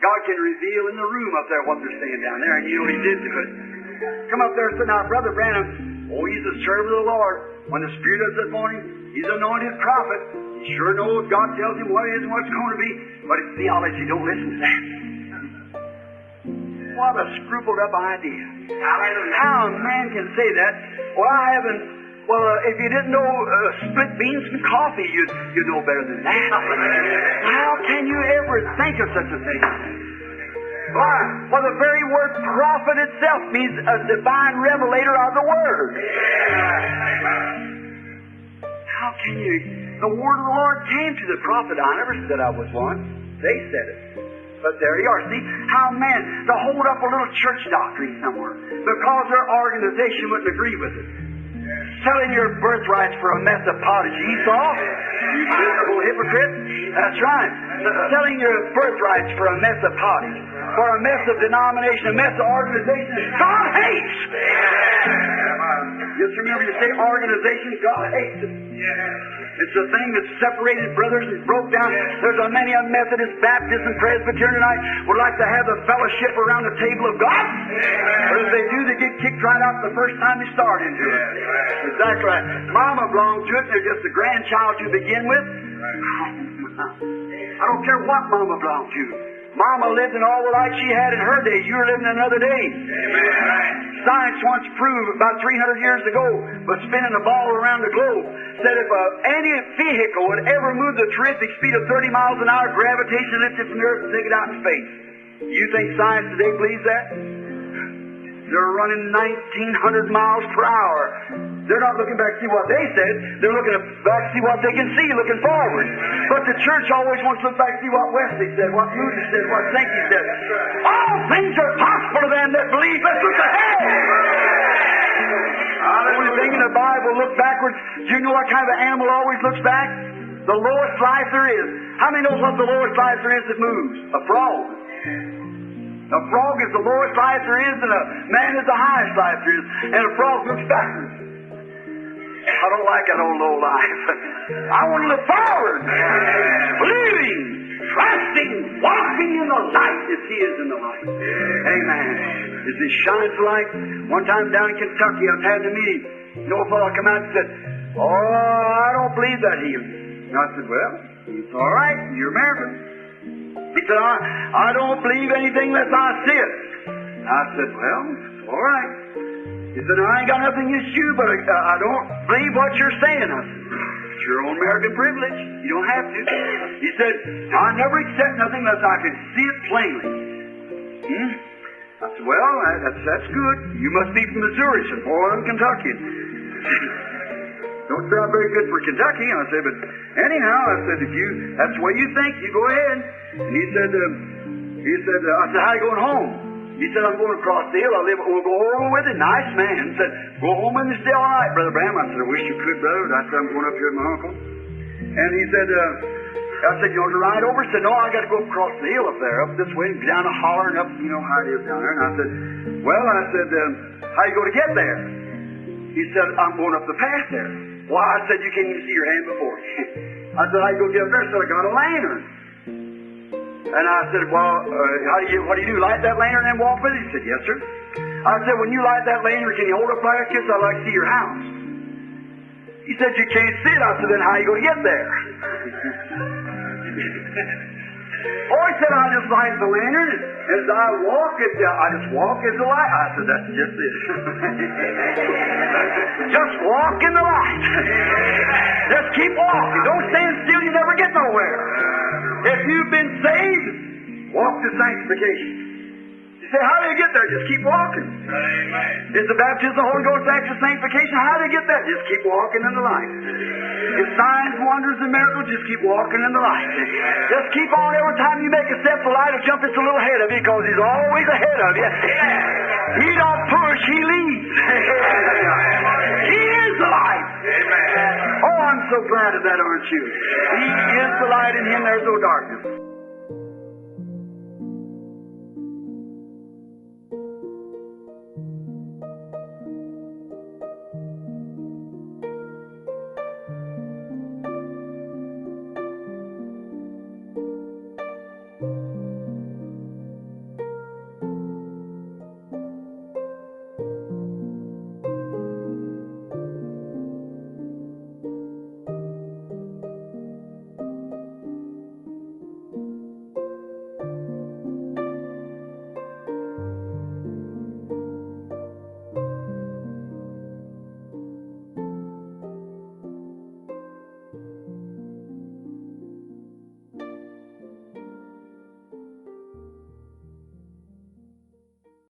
God can reveal in the room up there what they're saying down there, and you know He did do it. Come up there and say, now, Brother Branham, oh, he's a servant of the Lord. When the Spirit does it for him, he's an anointed prophet. He sure knows God tells him what it is and what it's going to be, but it's theology. Don't listen to that. What a scrupled up idea. How a man can say that? Well, I haven't. Well, if you didn't know split beans and coffee, you'd know better than that. How can you ever think of such a thing? Why? Well, the very word prophet itself means a divine revelator of the Word. How can you? The Word of the Lord came to the prophet. I never said I was one. They said it. But there you are. See how man to hold up a little church doctrine somewhere because their organization wouldn't agree with it. Selling your birthrights for a mess of pottage, Esau, you miserable hypocrite. That's right. Selling your birthrights for a mess of pottage, for a mess of denomination, a mess of organization. God hates. Just remember to say organization. God hates it. It's a thing that's separated brothers and broke down. There's a many a Methodist, Baptist, and Presbyterian tonight would like to have the fellowship around the table of God. But if they do, they get kicked right out the first time they start into it. Exactly right. Mama belongs to it, and they're just a grandchild to begin with. I don't care what Mama belongs to. Mama lived in all the light she had in her day. You're living in another day. Science once proved about 300 years ago, but spinning a ball around the globe, said if any vehicle would ever move the terrific speed of 30 miles an hour, gravitation lifted from the earth and take it out in space. You think science today believes that? They're running 1,900 miles per hour. They're not looking back to see what they said. They're looking back to see what they can see, looking forward. But the church always wants to look back to see what Wesley said, what Moody said, what Sankey said. All things are possible to them that believe. Let's look ahead. The only thing in the Bible, look backwards. Do you know what kind of an animal always looks back? The lowest life there is. How many knows what the lowest life there is that moves? A frog. A frog is the lowest life there is, and a man is the highest life there is. And a frog looks backwards. I don't like that old low life. I want to look forward. Believing, trusting, walking in the light as He is in the light. Amen. As He shines light. One time down in Kentucky, I was having a meeting. You know, a fellow come out and said, oh, I don't believe that healing. And I said, well, it's all right. You're American. He said, I don't believe anything unless I see it. I said, well, it's all right. He said, I ain't got nothing against you, but I don't believe what you're saying. I said, it's your own American privilege. You don't have to. He said, I never accept nothing unless I can see it plainly. I said, well, that's good. You must be from Missouri, so I'm Kentuckian. Don't sound very good for Kentucky. I said, but anyhow, I said, if that's the way you think, you go ahead. And he said, I said, how are you going home? He said, I'm going across the hill. We'll go over with it. Nice man. He said, go home and stay all right, Brother Branham. I said, I wish you could, brother. I said, I'm going up here with my uncle. And he said, I said, you want to ride over? He said, no, I got to go across the hill up there, up this way, and down a holler and up, you know how it is down there. And I said, well, how you going to get there? He said, I'm going up the path there. Well, I said, you can't even see your hand before you. I said, how you going to get up there? He said, I got a lantern. And I said, well, what do you do, light that lantern and walk with it? He said, yes, sir. I said, when you light that lantern, can you hold up like a kiss? I'd like to see your house. He said, you can't see it. I said, then how are you going to get there? Oh, he said, I just light the lantern, and as I walk, I just walk as the light. I said, that's just it. Just walk in the light. Just keep walking. Don't stand still. You never get nowhere. If you've been saved, walk to sanctification. You say, how do you get there? Just keep walking. Is the baptism of the Holy Ghost after sanctification? How do you get there? Just keep walking in the light. If signs, wonders, and miracles, just keep walking in the light. Just keep on. Every time you make a step, the light will jump just a little ahead of you because He's always ahead of you. He don't push, He leads. He is the light. Oh, I'm so glad of that, aren't you? He is the light. In Him there's no darkness.